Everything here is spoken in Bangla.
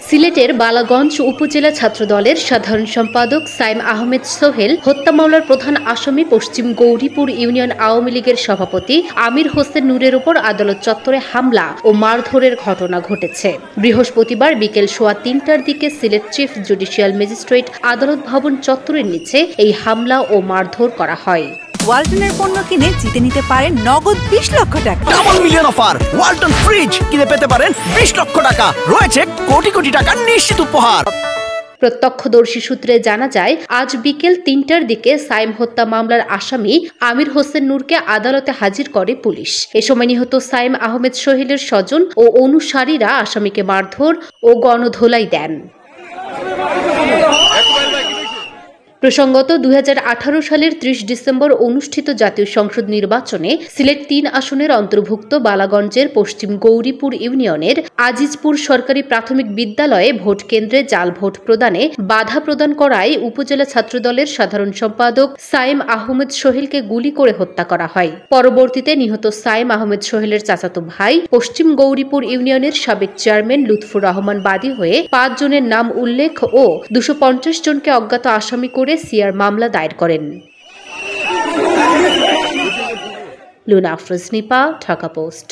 সিলেটের বালাগঞ্জ উপজেলা ছাত্রদলের সাধারণ সম্পাদক সাইম আহমেদ সোহেল হত্যা মামলার প্রধান আসামি পশ্চিম গৌরীপুর ইউনিয়ন আওয়ামী লীগের সভাপতি আমির হোসেন নূরের উপর আদালত চত্বরে হামলা ও মারধরের ঘটনা ঘটেছে। বৃহস্পতিবার বিকেল 3:15টার দিকে সিলেট চিফ জুডিশিয়াল ম্যাজিস্ট্রেট আদালত ভবন চত্বরের নিচে এই হামলা ও মারধর করা হয়। ওয়ালটনের পণ্য কিনে জিতে নিতে পারেন নগদ 20 লক্ষ টাকা। Double million offer! Walton fridge কিনে পেতে পারেন 20 লক্ষ টাকা। রয়েছে কোটি কোটি টাকার নিশ্চিত উপহার। প্রত্যক্ষদর্শী সূত্রে জানা যায়, আজ বিকেল 3টার দিকে সাইম হত্যা মামলার আসামি আমির হোসেন নূরকে আদালতে হাজির করে পুলিশ। এ সময় নিহত সাইম আহমেদ সোহেলের স্বজন ও অনুসারীরা আসামিকে মারধর ও গণধোলাই দেন। প্রসঙ্গত 2018 সালের 30 ডিসেম্বর অনুষ্ঠিত জাতীয় সংসদ নির্বাচনে সিলেট 3 আসনের অন্তর্ভুক্ত বালাগঞ্জের পশ্চিম গৌরীপুর ইউনিয়নের আজিজপুর সরকারি প্রাথমিক বিদ্যালয়ে ভোট কেন্দ্রে জাল ভোট প্রদানে বাধা প্রদান করায় উপজেলা ছাত্রদলের সাধারণ সম্পাদক সাইম আহমেদ সোহেলকে গুলি করে হত্যা করা হয়। পরবর্তীতে নিহত সাইম আহমেদ সোহেলের চাচাতো ভাই পশ্চিম গৌরীপুর ইউনিয়নের সাবেক চেয়ারম্যান লুৎফুর রহমান বাদী হয়ে 5 জনের নাম উল্লেখ ও 250 জনকে অজ্ঞাত আসামি করে সিআর মামলা দায়ের করেন। লুনা আফরোজ নিপা, ঢাকা পোস্ট।